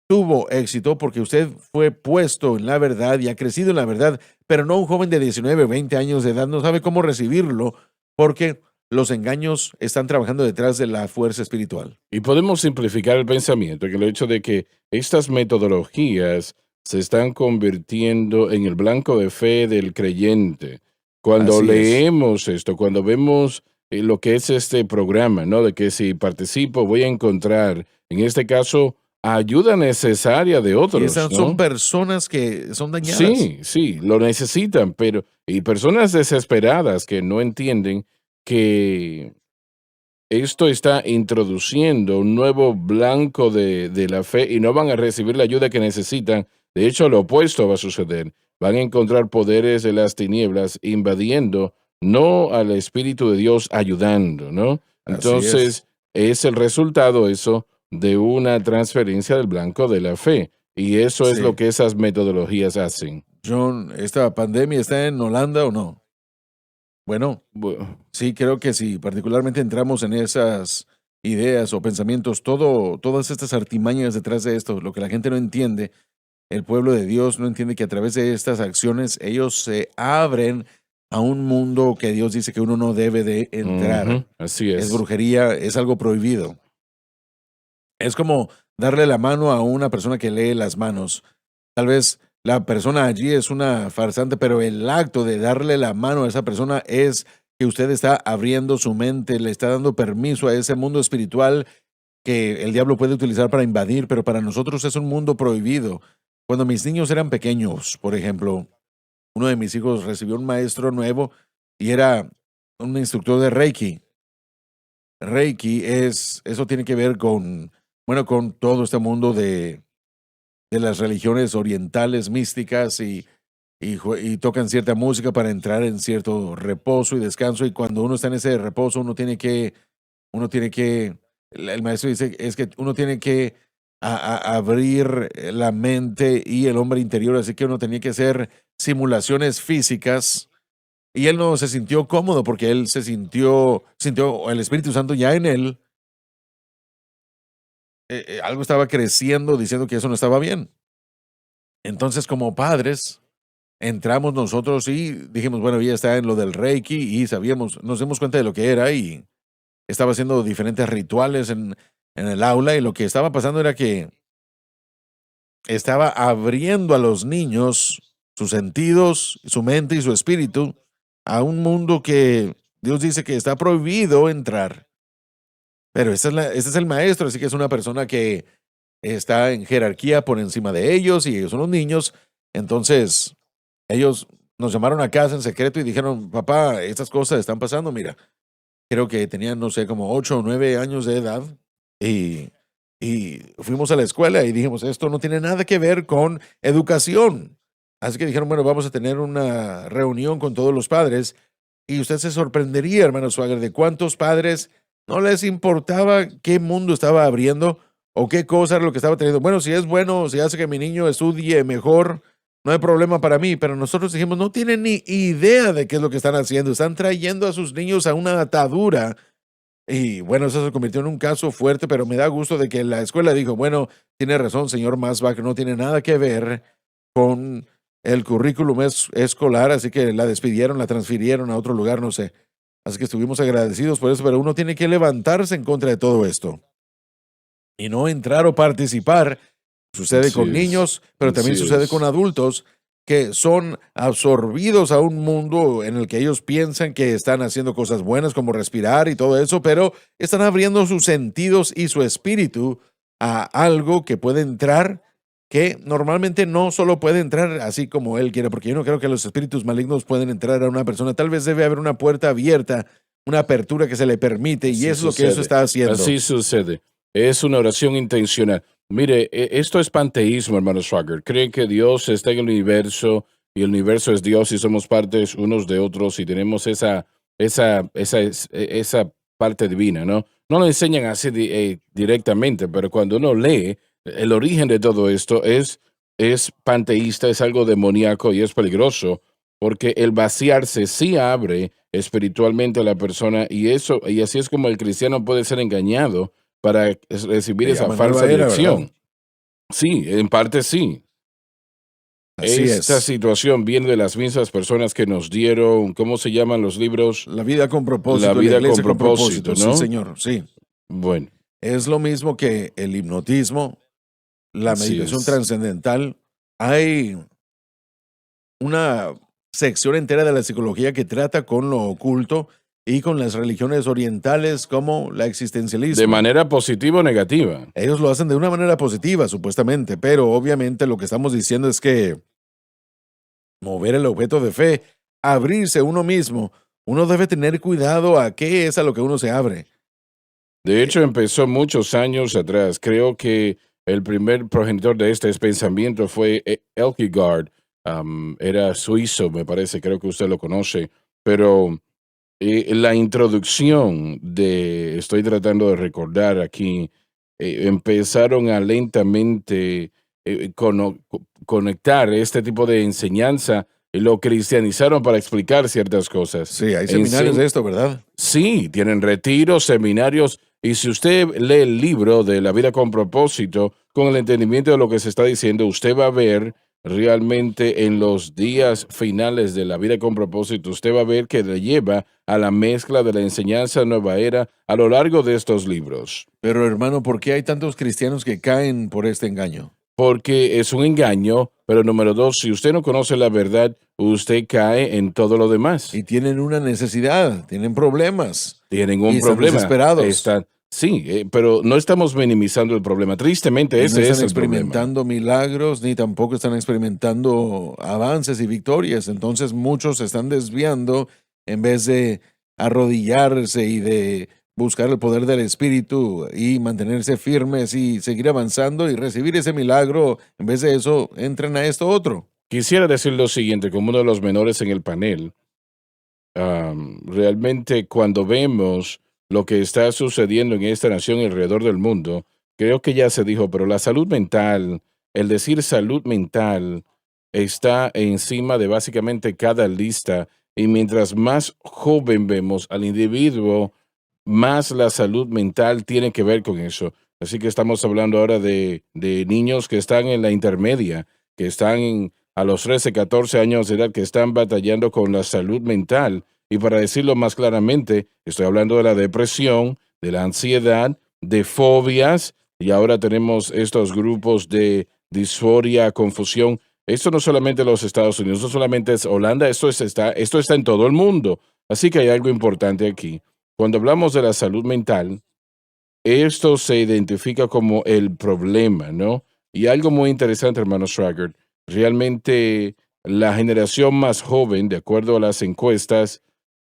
tuvo éxito porque usted fue puesto en la verdad y ha crecido en la verdad, pero no un joven de 19 o 20 años de edad no sabe cómo recibirlo porque los engaños están trabajando detrás de la fuerza espiritual. Y podemos simplificar el pensamiento, que el hecho de que estas metodologías se están convirtiendo en el blanco de fe del creyente. Cuando Así es. leemos esto, cuando vemos lo que es este programa, ¿no? De que si participo voy a encontrar, en este caso, ayuda necesaria de Y otros, esas ¿no? son personas que son dañadas. Sí, lo necesitan, pero y personas desesperadas que no entienden que esto está introduciendo un nuevo blanco de la fe y no van a recibir la ayuda que necesitan. De hecho, lo opuesto va a suceder. Van a encontrar poderes de las tinieblas invadiendo, no al Espíritu de Dios ayudando, ¿no? Así Entonces, es el resultado eso de una transferencia del blanco de la fe. Y eso es Sí. lo que esas metodologías hacen. John, ¿esta pandemia está en Holanda o no? Bueno, Bu- sí, creo que si particularmente entramos en esas ideas o pensamientos, todas estas artimañas detrás de esto, lo que la gente no entiende, el pueblo de Dios no entiende que a través de estas acciones ellos se abren a un mundo que Dios dice que uno no debe de entrar. Ujú, así Es es. brujería, es algo prohibido. Es como darle la mano a una persona que lee las manos. Tal vez la persona allí es una farsante, pero el acto de darle la mano a esa persona es que usted está abriendo su mente, le está dando permiso a ese mundo espiritual que el diablo puede utilizar para invadir, pero para nosotros es un mundo prohibido. Cuando mis niños eran pequeños, por ejemplo, uno de mis hijos recibió un maestro nuevo y era un instructor de Reiki. Reiki eso tiene que ver con, bueno, con todo este mundo de las religiones orientales místicas y tocan cierta música para entrar en cierto reposo y descanso, y cuando uno está en ese reposo uno tiene que, el maestro dice es que uno tiene que a abrir la mente y el hombre interior, así que uno tenía que hacer simulaciones físicas y él no se sintió cómodo porque él sintió el Espíritu Santo ya en él. Algo estaba creciendo diciendo que eso no estaba bien. Entonces, como padres, entramos nosotros y dijimos, bueno, ya está en lo del Reiki y nos dimos cuenta de lo que era y estaba haciendo diferentes rituales en el aula y lo que estaba pasando era que estaba abriendo a los niños sus sentidos, su mente y su espíritu a un mundo que Dios dice que está prohibido entrar. Pero este es el maestro, así que es una persona que está en jerarquía por encima de ellos y ellos son los niños. Entonces, ellos nos llamaron a casa en secreto y dijeron, papá, estas cosas están pasando, mira. Creo que tenían, no sé, como 8 o 9 años de edad y fuimos a la escuela y dijimos, esto no tiene nada que ver con educación. Así que dijeron, bueno, vamos a tener una reunión con todos los padres y usted se sorprendería, hermano Swagger, de cuántos padres no les importaba qué mundo estaba abriendo o qué cosa era lo que estaba teniendo. Bueno, si es bueno, si hace que mi niño estudie mejor, no hay problema para mí, pero nosotros dijimos, no tienen ni idea de qué es lo que están haciendo. Están trayendo a sus niños a una atadura. Y bueno, eso se convirtió en un caso fuerte, pero me da gusto de que la escuela dijo, bueno, tiene razón, señor Masbach, no tiene nada que ver con el currículum escolar, así que la despidieron, la transfirieron a otro lugar, no sé. Así que estuvimos agradecidos por eso, pero uno tiene que levantarse en contra de todo esto y no entrar o participar. Sucede Así con es, niños, pero también así sucede es. con adultos que son absorbidos a un mundo en el que ellos piensan que están haciendo cosas buenas como respirar y todo eso, pero están abriendo sus sentidos y su espíritu a algo que puede entrar, que normalmente no solo puede entrar así como él quiere, porque yo no creo que los espíritus malignos pueden entrar a una persona. Tal vez debe haber una puerta abierta, una apertura que se le permite, y Así eso es lo que eso sucede. está haciendo. Así sucede. Es una oración intencional. Mire, esto es panteísmo, hermano Swagger. Creen que Dios está en el universo y el universo es Dios y somos partes unos de otros y tenemos esa parte divina, ¿no? No lo enseñan así directamente, pero cuando uno lee, el origen de todo esto es panteísta, es algo demoníaco y es peligroso porque el vaciarse sí abre espiritualmente a la persona y así es como el cristiano puede ser engañado para recibir Se esa llama falsa nueva era, dirección. ¿verdad? Sí, en parte sí. Así Esta es. situación viene de las mismas personas que nos dieron, ¿cómo se llaman los libros? La vida con propósito, La vida iglesia con propósito, Sí, ¿no? señor, sí. Bueno, Es lo mismo que el hipnotismo, la así meditación es. trascendental. Hay una sección entera de la psicología que trata con lo oculto y con las religiones orientales como la De existencialismo. manera positiva o negativa. Ellos lo hacen de una manera positiva, supuestamente, pero obviamente lo que estamos diciendo es que mover el objeto de fe, abrirse uno mismo, uno debe tener cuidado a qué es a lo que uno se abre. De hecho, empezó muchos años atrás. Creo que el primer progenitor de este pensamiento fue Kierkegaard. Era suizo, me parece, creo que usted lo conoce. Pero la introducción estoy tratando de recordar aquí, empezaron a lentamente conectar este tipo de enseñanza y lo cristianizaron para explicar ciertas cosas. Sí, hay seminarios de esto, ¿verdad? Sí, tienen retiros, seminarios, y si usted lee el libro de La vida con propósito, con el entendimiento de lo que se está diciendo, usted va a ver realmente en los días finales de La vida con propósito, usted va a ver que le lleva a la mezcla de la enseñanza nueva era a lo largo de estos libros. Pero hermano, ¿por qué hay tantos cristianos que caen por este engaño? Porque es un engaño, pero número dos, si usted no conoce la verdad, usted cae en todo lo demás. Y tienen una necesidad, tienen problemas. Tienen Y un están problema. desesperados. Sí, pero no estamos minimizando el problema. Tristemente, Y no ese están es el problema. experimentando milagros, ni tampoco están experimentando avances y victorias. Entonces muchos se están desviando en vez de arrodillarse y de buscar el poder del Espíritu y mantenerse firmes y seguir avanzando y recibir ese milagro. En vez de eso, entran a esto otro. Quisiera decir lo siguiente, como uno de los menores en el panel. Realmente cuando vemos lo que está sucediendo en esta nación y alrededor del mundo, creo que ya se dijo, pero la salud mental, el decir salud mental está encima de básicamente cada lista y mientras más joven vemos al individuo, más la salud mental tiene que ver con eso. Así que estamos hablando ahora de niños que están en la intermedia, que están a los 13, 14 años de edad, que están batallando con la salud mental. Y para decirlo más claramente, estoy hablando de la depresión, de la ansiedad, de fobias, y ahora tenemos estos grupos de disforia, confusión. Esto no solamente en los Estados Unidos, no solamente es Holanda, esto está en todo el mundo. Así que hay algo importante aquí. Cuando hablamos de la salud mental, esto se identifica como el problema, ¿no? Y algo muy interesante, hermano Schrager, realmente la generación más joven, de acuerdo a las encuestas,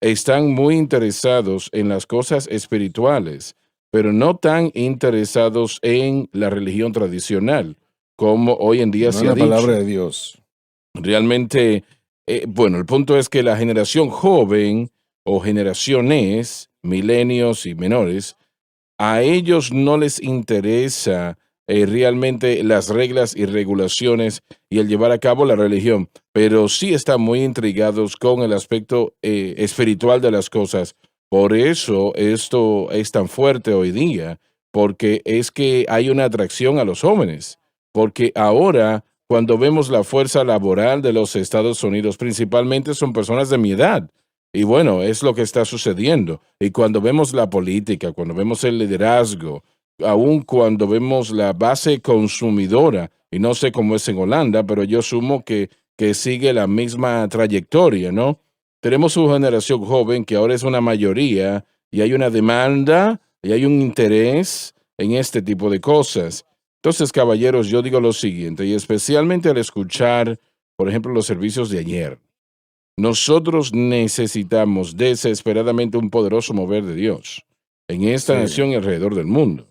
están muy interesados en las cosas espirituales, pero no tan interesados en la religión tradicional, como hoy en día No se es ha la palabra dicho. de Dios. Realmente, bueno, el punto es que la generación joven o generaciones, milenios y menores, a ellos no les interesa realmente las reglas y regulaciones y el llevar a cabo la religión, pero sí están muy intrigados con el aspecto espiritual de las cosas. Por eso esto es tan fuerte hoy día, porque es que hay una atracción a los jóvenes, porque ahora cuando vemos la fuerza laboral de los Estados Unidos, principalmente son personas de mi edad. Y bueno, es lo que está sucediendo. Y cuando vemos la política, cuando vemos el liderazgo, aun cuando vemos la base consumidora, y no sé cómo es en Holanda, pero yo asumo que sigue la misma trayectoria, ¿no? Tenemos una generación joven que ahora es una mayoría y hay una demanda y hay un interés en este tipo de cosas. Entonces, caballeros, yo digo lo siguiente, y especialmente al escuchar, por ejemplo, los servicios de ayer. Nosotros necesitamos desesperadamente un poderoso mover de Dios en esta Sí. nación y alrededor del mundo.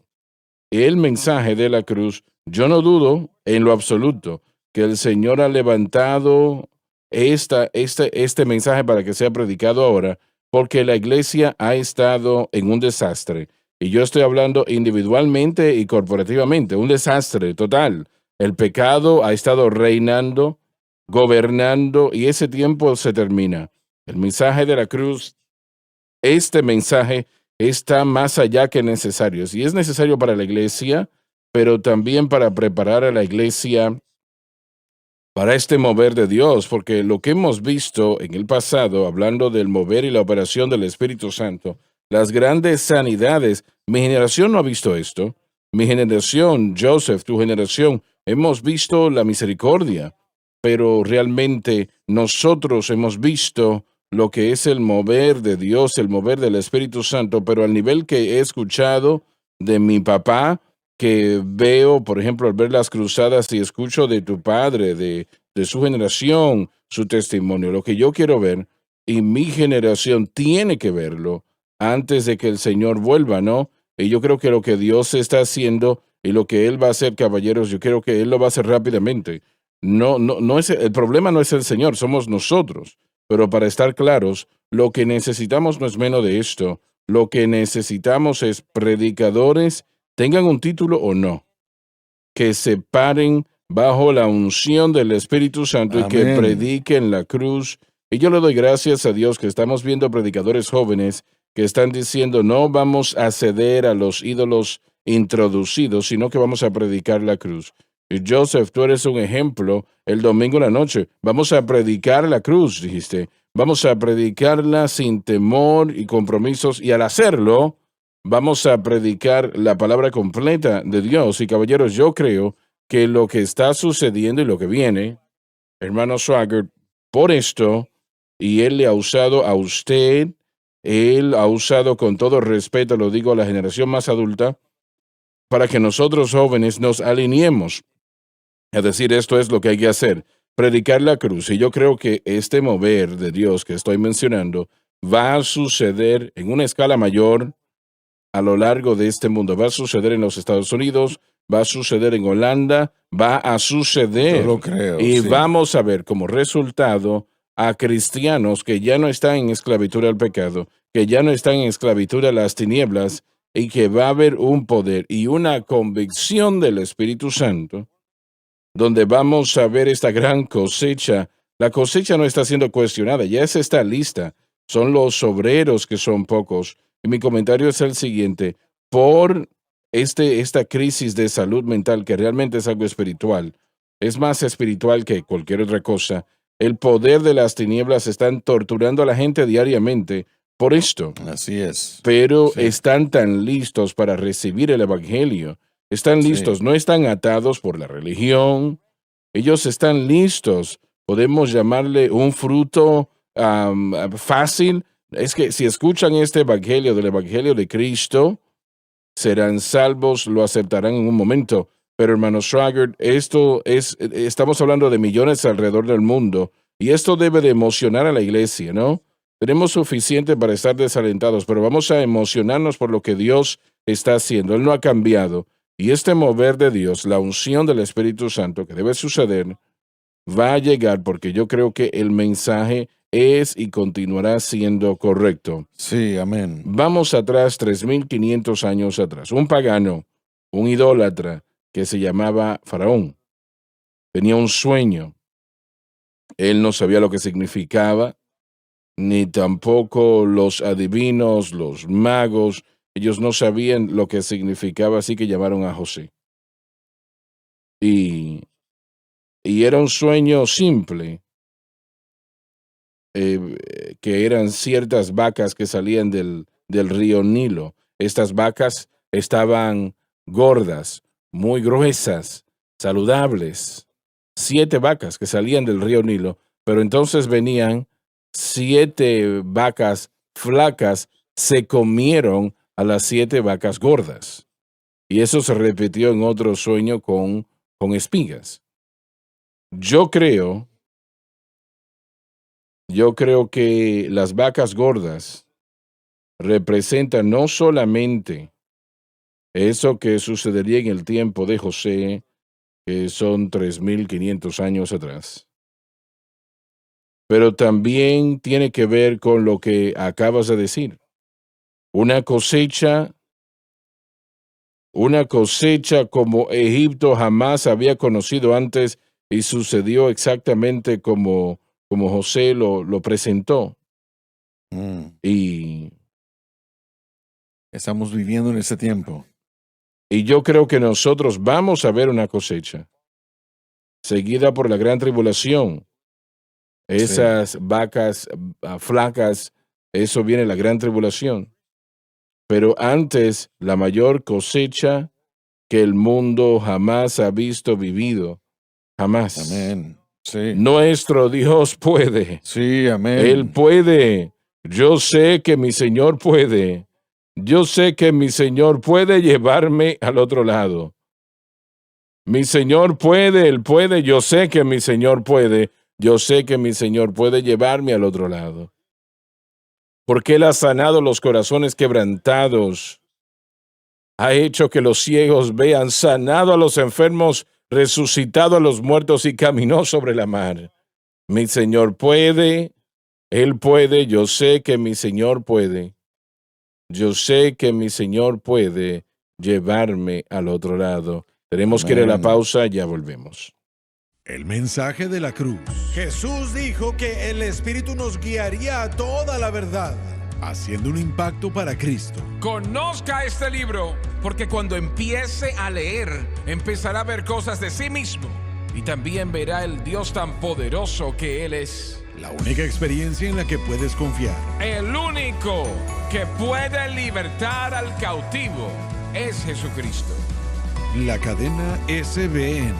El mensaje de la cruz, yo no dudo en lo absoluto que el Señor ha levantado este mensaje para que sea predicado ahora, porque la iglesia ha estado en un desastre. Y yo estoy hablando individualmente y corporativamente, un desastre total. El pecado ha estado reinando, gobernando, y ese tiempo se termina. El mensaje de la cruz, este mensaje está más allá que necesario. Sí es necesario para la iglesia, pero también para preparar a la iglesia para este mover de Dios, porque lo que hemos visto en el pasado, hablando del mover y la operación del Espíritu Santo, las grandes sanidades, mi generación no ha visto esto. Mi generación, Joseph, tu generación, hemos visto la misericordia, pero realmente nosotros hemos visto lo que es el mover de Dios, el mover del Espíritu Santo, pero al nivel que he escuchado de mi papá, que veo, por ejemplo, al ver las cruzadas y escucho de tu padre, de su generación, su testimonio, lo que yo quiero ver, y mi generación tiene que verlo antes de que el Señor vuelva, ¿no? Y yo creo que lo que Dios está haciendo y lo que Él va a hacer, caballeros, yo creo que Él lo va a hacer rápidamente. No es el problema, no es el Señor, somos nosotros. Pero para estar claros, lo que necesitamos no es menos de esto. Lo que necesitamos es predicadores, tengan un título o no, que se paren bajo la unción del Espíritu Santo y que Amén. prediquen la cruz. Y yo le doy gracias a Dios que estamos viendo predicadores jóvenes que están diciendo no vamos a ceder a los ídolos introducidos, sino que vamos a predicar la cruz. Y Joseph, tú eres un ejemplo. El domingo en la noche vamos a predicar la cruz, dijiste. Vamos a predicarla sin temor y compromisos, y al hacerlo vamos a predicar la palabra completa de Dios. Y caballeros, yo creo que lo que está sucediendo y lo que viene, hermano Swagger, por esto, y Él le ha usado a usted, Él ha usado con todo respeto, lo digo a la generación más adulta, para que nosotros jóvenes nos alineemos. Es decir, esto es lo que hay que hacer, predicar la cruz. Y yo creo que este mover de Dios que estoy mencionando va a suceder en una escala mayor a lo largo de este mundo. Va a suceder en los Estados Unidos, va a suceder en Holanda, va a suceder. Yo lo creo, Y sí. vamos a ver como resultado a cristianos que ya no están en esclavitud al pecado, que ya no están en esclavitud a las tinieblas, y que va a haber un poder y una convicción del Espíritu Santo, donde vamos a ver esta gran cosecha. La cosecha no está siendo cuestionada, ya esa está lista. Son los obreros que son pocos. Y mi comentario es el siguiente: por esta crisis de salud mental, que realmente es algo espiritual, es más espiritual que cualquier otra cosa, el poder de las tinieblas están torturando a la gente diariamente por esto. Así es. Pero Sí. están tan listos para recibir el Evangelio. Están Sí. listos, no están atados por la religión. Ellos están listos. Podemos llamarle un fruto fácil. Es que si escuchan este Evangelio, del Evangelio de Cristo, serán salvos, lo aceptarán en un momento. Pero hermano Schrager, estamos hablando de millones alrededor del mundo, y esto debe de emocionar a la iglesia, ¿no? Tenemos suficiente para estar desalentados, pero vamos a emocionarnos por lo que Dios está haciendo. Él no ha cambiado. Y este mover de Dios, la unción del Espíritu Santo que debe suceder, va a llegar, porque yo creo que el mensaje es y continuará siendo correcto. Sí, amén. Vamos atrás, 3,500 años atrás. Un pagano, un idólatra que se llamaba Faraón, tenía un sueño. Él no sabía lo que significaba, ni tampoco los adivinos, los magos. Ellos no sabían lo que significaba, así que llamaron a José. Y era un sueño simple, que eran ciertas vacas que salían del río Nilo. Estas vacas estaban gordas, muy gruesas, saludables. 7 vacas que salían del río Nilo, pero entonces venían 7 vacas flacas, se comieron a las 7 vacas gordas. Y eso se repitió en otro sueño con espigas. Yo creo que las vacas gordas representan no solamente eso que sucedería en el tiempo de José, que son 3,500 años atrás, pero también tiene que ver con lo que acabas de decir. Una cosecha como Egipto jamás había conocido antes, y sucedió exactamente como José lo presentó. Y Estamos viviendo en ese tiempo. yo creo que nosotros vamos a ver una cosecha seguida por la gran tribulación. Esas vacas flacas, eso viene la gran tribulación. Pero antes, la mayor cosecha que el mundo jamás ha visto, vivido. Jamás. Amén. Sí. Nuestro Dios puede. Sí, amén. Él puede. Yo sé que mi Señor puede. Yo sé que mi Señor puede llevarme al otro lado. Mi Señor puede, Él puede. Yo sé que mi Señor puede. Yo sé que mi Señor puede llevarme al otro lado. Porque Él ha sanado los corazones quebrantados. Ha hecho que los ciegos vean, sanado a los enfermos, resucitado a los muertos y caminó sobre la mar. Mi Señor puede, Él puede, yo sé que mi Señor puede. Yo sé que mi Señor puede llevarme al otro lado. Tenemos que ir a la pausa, ya volvemos. El mensaje de la cruz. Jesús dijo que el Espíritu nos guiaría a toda la verdad, haciendo un impacto para Cristo. Conozca este libro, porque cuando empiece a leer, empezará a ver cosas de sí mismo y también verá el Dios tan poderoso que Él es. La única experiencia en la que puedes confiar. El único que puede libertar al cautivo es Jesucristo. La cadena SBN.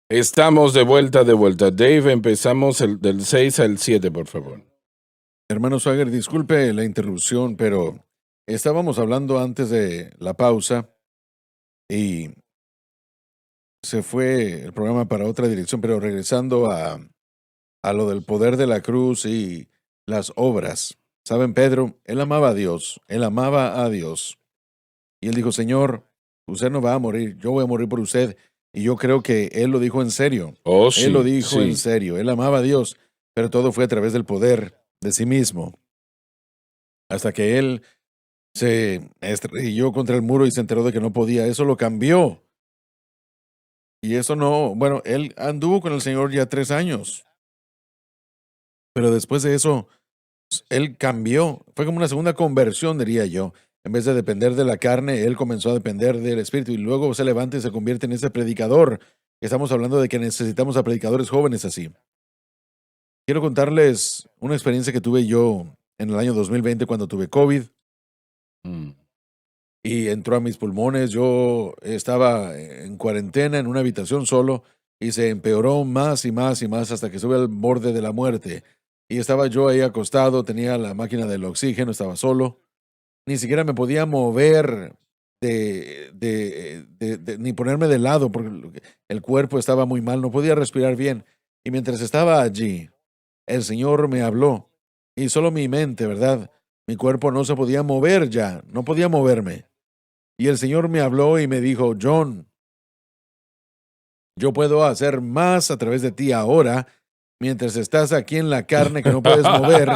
Estamos de vuelta. Dave, empezamos del 6 al 7, por favor. Hermano Swagger, disculpe la interrupción, pero estábamos hablando antes de la pausa y se fue el programa para otra dirección, pero regresando a lo del poder de la cruz y las obras. ¿Saben, Pedro? Él amaba a Dios, Y él dijo, Señor, usted no va a morir, yo voy a morir por usted. Y yo creo que él lo dijo en serio. Oh, sí, Él lo dijo sí. en serio. Él amaba a Dios, pero todo fue a través del poder de sí mismo. Hasta que él se estrelló contra el muro y se enteró de que no podía. Eso lo cambió. Y eso no, bueno, él anduvo con el Señor ya 3 años. Pero después de eso, él cambió. Fue como una segunda conversión, diría yo. En vez de depender de la carne, él comenzó a depender del Espíritu y luego se levanta y se convierte en ese predicador. Estamos hablando de que necesitamos a predicadores jóvenes así. Quiero contarles una experiencia que tuve yo en el año 2020 cuando tuve COVID Mm. y entró a mis pulmones. Yo estaba en cuarentena en una habitación solo y se empeoró más y más y más hasta que estuve al borde de la muerte. Y estaba yo ahí acostado, tenía la máquina del oxígeno, estaba solo. Ni siquiera me podía mover ni ponerme de lado porque el cuerpo estaba muy mal, no podía respirar bien. Y mientras estaba allí, el Señor me habló y solo mi mente, ¿verdad? Mi cuerpo no se podía mover ya, no podía moverme. Y el Señor me habló y me dijo, John, yo puedo hacer más a través de ti ahora, mientras estás aquí en la carne que no puedes mover,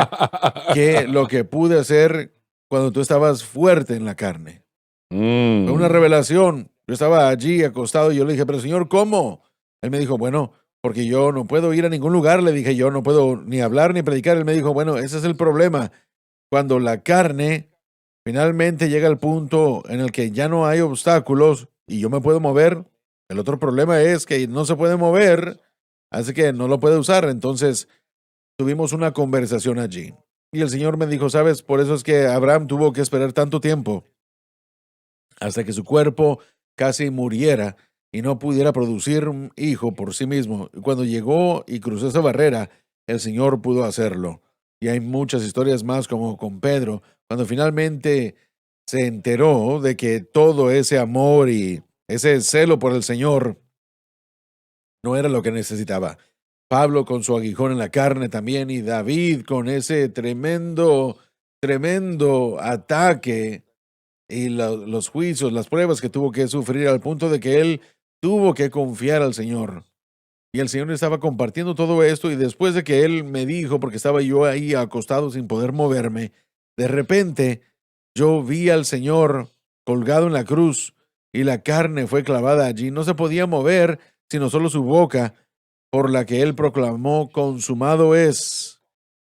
que lo que pude hacer cuando tú estabas fuerte en la carne. Mm. Fue una revelación. Yo estaba allí acostado y yo le dije, pero Señor, ¿cómo? Él me dijo, bueno, porque yo no puedo ir a ningún lugar. Le dije, yo no puedo ni hablar ni predicar. Él me dijo, bueno, ese es el problema. Cuando la carne finalmente llega al punto en el que ya no hay obstáculos y yo me puedo mover, el otro problema es que no se puede mover, así que no lo puede usar. Entonces tuvimos una conversación allí. Y el Señor me dijo, ¿sabes? Por eso es que Abraham tuvo que esperar tanto tiempo hasta que su cuerpo casi muriera y no pudiera producir un hijo por sí mismo. Cuando llegó y cruzó esa barrera, el Señor pudo hacerlo. Y hay muchas historias más como con Pedro, cuando finalmente se enteró de que todo ese amor y ese celo por el Señor no era lo que necesitaba. Pablo con su aguijón en la carne también y David con ese tremendo ataque y los juicios, las pruebas que tuvo que sufrir al punto de que él tuvo que confiar al Señor. Y el Señor estaba compartiendo todo esto y después de que él me dijo, porque estaba yo ahí acostado sin poder moverme, de repente yo vi al Señor colgado en la cruz y la carne fue clavada allí. No se podía mover, sino solo su boca, por la que él proclamó, consumado es.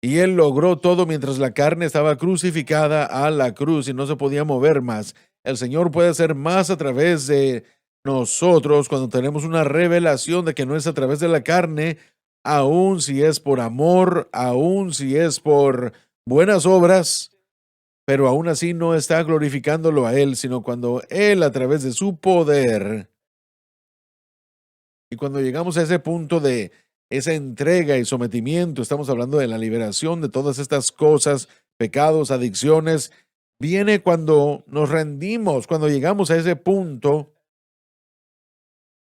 Y él logró todo mientras la carne estaba crucificada a la cruz y no se podía mover más. El Señor puede hacer más a través de nosotros cuando tenemos una revelación de que no es a través de la carne, aun si es por amor, aun si es por buenas obras, pero aún así no está glorificándolo a Él, sino cuando Él a través de su poder. Y cuando llegamos a ese punto de esa entrega y sometimiento, estamos hablando de la liberación de todas estas cosas, pecados, adicciones, viene cuando nos rendimos, cuando llegamos a ese punto.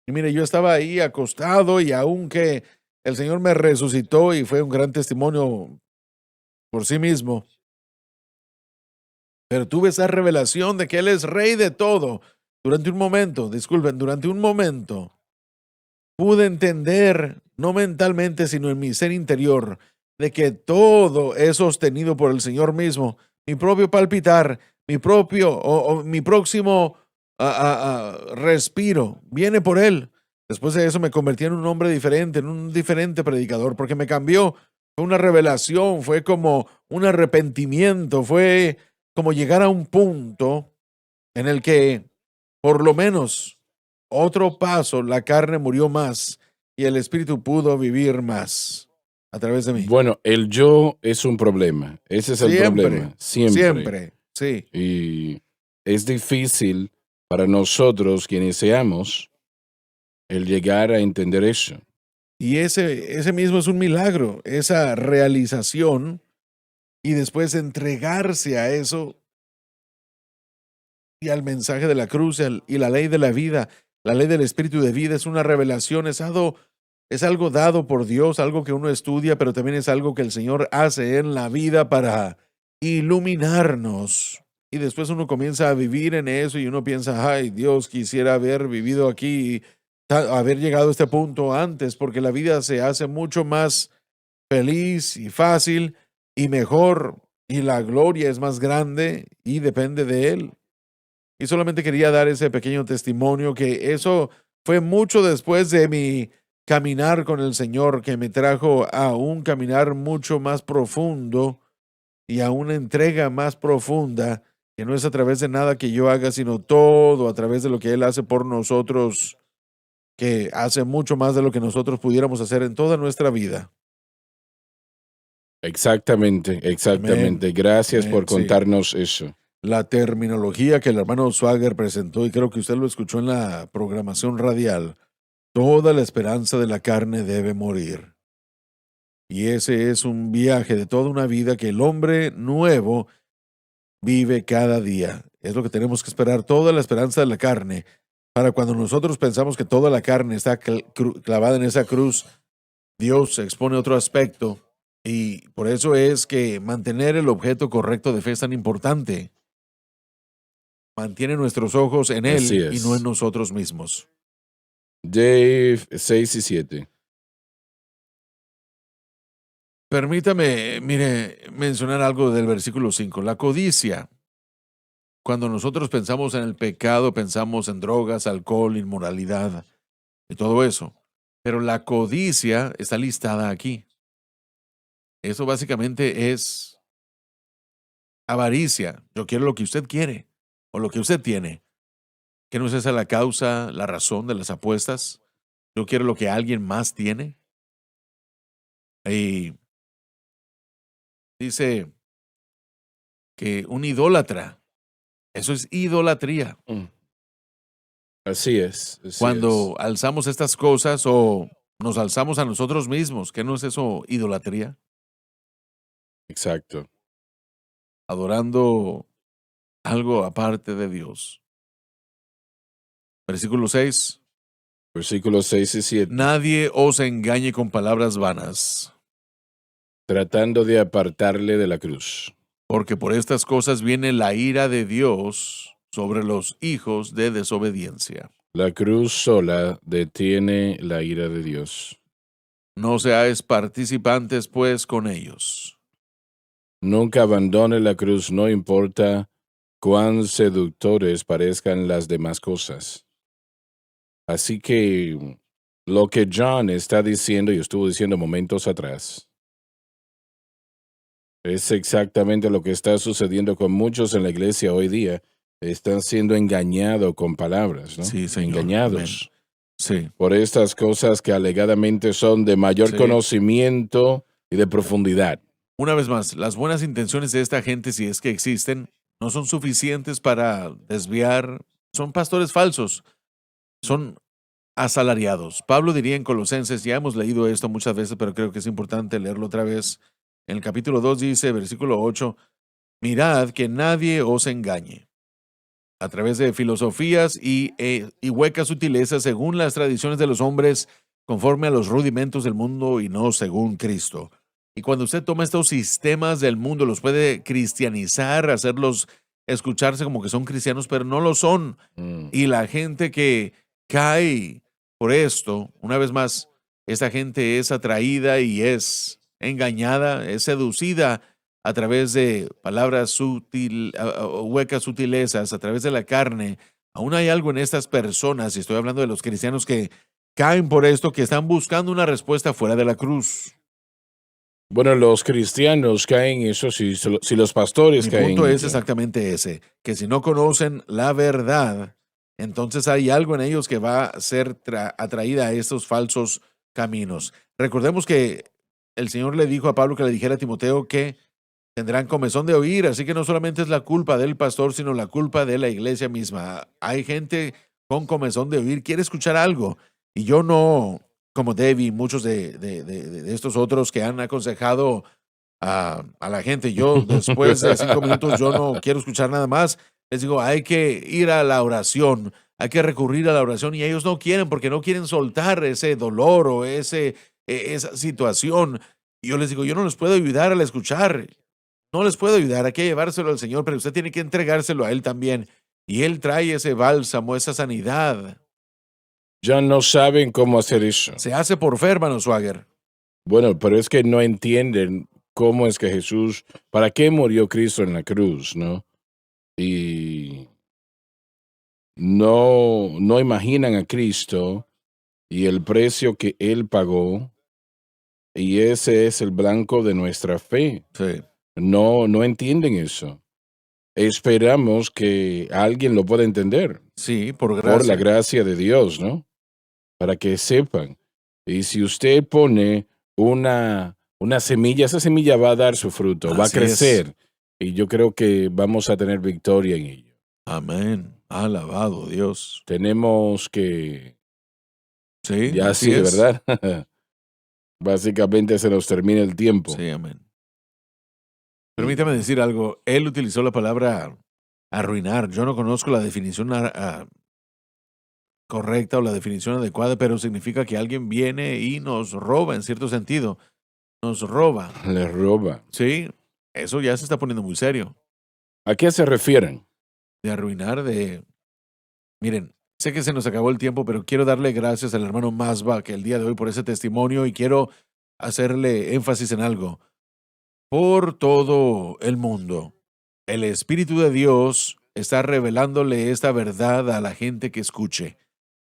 Y mire, yo estaba ahí acostado y aunque el Señor me resucitó y fue un gran testimonio por sí mismo, pero tuve esa revelación de que Él es rey de todo. Durante un momento pude entender, no mentalmente, sino en mi ser interior, de que todo es sostenido por el Señor mismo. Mi propio palpitar, mi próximo respiro, viene por Él. Después de eso me convertí en un hombre diferente, en un diferente predicador, porque me cambió. Fue una revelación, fue como un arrepentimiento, fue como llegar a un punto en el que, por lo menos, otro paso, la carne murió más y el espíritu pudo vivir más a través de mí. Bueno, el yo es un problema. Ese es el problema. Siempre, sí. Y es difícil para nosotros, quienes seamos, el llegar a entender eso. Y ese mismo es un milagro, esa realización y después entregarse a eso y al mensaje de la cruz y la ley de la vida. La ley del espíritu de vida es una revelación, es algo dado por Dios, algo que uno estudia, pero también es algo que el Señor hace en la vida para iluminarnos y después uno comienza a vivir en eso y uno piensa, ay, Dios, quisiera haber vivido aquí, haber llegado a este punto antes, porque la vida se hace mucho más feliz y fácil y mejor, y la gloria es más grande y depende de Él. Y solamente quería dar ese pequeño testimonio que eso fue mucho después de mi caminar con el Señor, que me trajo a un caminar mucho más profundo y a una entrega más profunda, que no es a través de nada que yo haga, sino todo a través de lo que Él hace por nosotros, que hace mucho más de lo que nosotros pudiéramos hacer en toda nuestra vida. Exactamente. Gracias Amén, por sí. contarnos eso. La terminología que el hermano Swagger presentó, y creo que usted lo escuchó en la programación radial, toda la esperanza de la carne debe morir. Y ese es un viaje de toda una vida que el hombre nuevo vive cada día. Es lo que tenemos que esperar, toda la esperanza de la carne, para cuando nosotros pensamos que toda la carne está clavada en esa cruz, Dios expone otro aspecto, y por eso es que mantener el objeto correcto de fe es tan importante. Mantiene nuestros ojos en Él Así y es. no en nosotros mismos. Dave 6 y 7. Permítame, mencionar algo del versículo 5. La codicia. Cuando nosotros pensamos en el pecado, pensamos en drogas, alcohol, inmoralidad y todo eso. Pero la codicia está listada aquí. Eso básicamente es avaricia. Yo quiero lo que usted quiere o lo que usted tiene. ¿Que no es esa la causa, la razón de las apuestas? Yo quiero lo que alguien más tiene. Y dice que un idólatra, eso es idolatría. Así es. Cuando alzamos estas cosas o nos alzamos a nosotros mismos, ¿qué no es eso idolatría? Exacto. Adorando algo aparte de Dios. Versículo 6. Versículos 6 y 7. Nadie os engañe con palabras vanas, Tratando de apartarle de la cruz. porque por estas cosas viene la ira de Dios sobre los hijos de desobediencia. La cruz sola detiene la ira de Dios. No seáis participantes, pues, con ellos. Nunca abandone la cruz, no importa cuán seductores parezcan las demás cosas. Así que lo que John está diciendo y estuvo diciendo momentos atrás es exactamente lo que está sucediendo con muchos en la iglesia hoy día. Están siendo engañados con palabras, ¿no? Sí, Señor. Engañados Sí. por estas cosas que alegadamente son de mayor Sí. conocimiento y de profundidad. Una vez más, las buenas intenciones de esta gente, si es que existen, no son suficientes para desviar. Son pastores falsos. Son asalariados. Pablo diría en Colosenses, ya hemos leído esto muchas veces, pero creo que es importante leerlo otra vez. En el capítulo 2 dice, versículo 8, mirad que nadie os engañe a través de filosofías y huecas sutilezas según las tradiciones de los hombres, conforme a los rudimentos del mundo y no según Cristo. Y cuando usted toma estos sistemas del mundo, los puede cristianizar, hacerlos escucharse como que son cristianos, pero no lo son. Y la gente que cae por esto, una vez más, esta gente es atraída y es engañada, es seducida a través de palabras huecas sutilezas, a través de la carne. Aún hay algo en estas personas, y estoy hablando de los cristianos que caen por esto, que están buscando una respuesta fuera de la cruz. Bueno, los cristianos caen, eso sí, si los pastores Mi caen. punto es exactamente ese, que si no conocen la verdad, entonces hay algo en ellos que va a ser atraída a estos falsos caminos. Recordemos que el Señor le dijo a Pablo que le dijera a Timoteo que tendrán comezón de oír, así que no solamente es la culpa del pastor, sino la culpa de la iglesia misma. Hay gente con comezón de oír, quiere escuchar algo, y yo no, como Dave y muchos de estos otros que han aconsejado a la gente, yo después de 5 minutos yo no quiero escuchar nada más. Les digo, hay que ir a la oración, hay que recurrir a la oración, y ellos no quieren porque no quieren soltar ese dolor o esa situación. Y yo les digo, yo no les puedo ayudar al escuchar. no les puedo ayudar, hay que llevárselo al Señor, pero usted tiene que entregárselo a Él también. Y Él trae ese bálsamo, esa sanidad. Ya no saben cómo hacer eso. Se hace por fe, hermano Swagger. Bueno, pero es que no entienden cómo es que Jesús, para qué murió Cristo en la cruz, ¿no? Y no imaginan a Cristo y el precio que Él pagó, y ese es el blanco de nuestra fe. Sí. No entienden eso. Esperamos que alguien lo pueda entender Sí, por por gracia. la gracia de Dios, ¿no? Para que sepan. Y si usted pone una semilla, esa semilla va a dar su fruto, va a Así es. crecer. Y yo creo que vamos a tener victoria en ello. Amén. Alabado Dios. Tenemos que, Sí, ya así sí, es. ¿verdad? Básicamente se nos termina el tiempo. Sí, amén. Permítame decir algo. Él utilizó la palabra arruinar. Yo no conozco la definición correcta o la definición adecuada, pero significa que alguien viene y nos roba en cierto sentido. Nos roba. Le roba. Sí, eso ya se está poniendo muy serio. ¿A qué se refieren? De arruinar, de... Miren, sé que se nos acabó el tiempo, pero quiero darle gracias al hermano Masba que el día de hoy por ese testimonio y quiero hacerle énfasis en algo. Por todo el mundo, el Espíritu de Dios está revelándole esta verdad a la gente que escuche,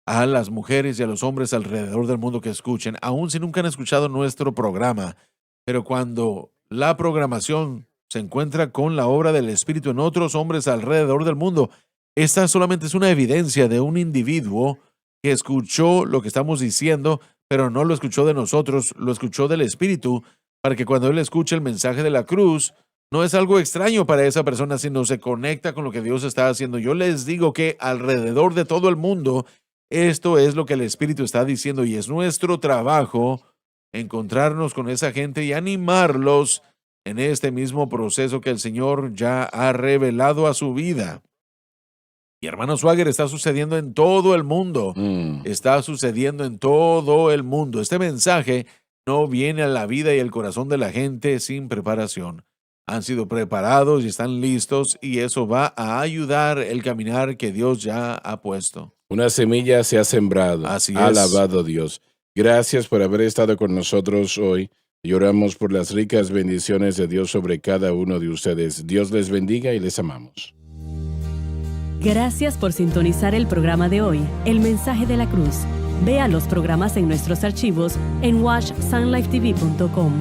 a las mujeres y a los hombres alrededor del mundo que escuchen, aun si nunca han escuchado nuestro programa. Pero cuando la programación se encuentra con la obra del Espíritu en otros hombres alrededor del mundo, esta solamente es una evidencia de un individuo que escuchó lo que estamos diciendo, pero no lo escuchó de nosotros, lo escuchó del Espíritu, para que cuando él escuche el mensaje de la cruz, no es algo extraño para esa persona, sino se conecta con lo que Dios está haciendo. Yo les digo que alrededor de todo el mundo, esto es lo que el Espíritu está diciendo y es nuestro trabajo encontrarnos con esa gente y animarlos en este mismo proceso que el Señor ya ha revelado a su vida. Y hermano Swagger, está sucediendo en todo el mundo. Está sucediendo en todo el mundo. Este mensaje no viene a la vida y el corazón de la gente sin preparación. Han sido preparados y están listos y eso va a ayudar el caminar que Dios ya ha puesto. Una semilla se ha sembrado. Así es. Alabado Dios. Gracias por haber estado con nosotros hoy. Y oramos por las ricas bendiciones de Dios sobre cada uno de ustedes. Dios les bendiga y les amamos. Gracias por sintonizar el programa de hoy, El Mensaje de la Cruz. Vea los programas en nuestros archivos en watchsunlifetv.com.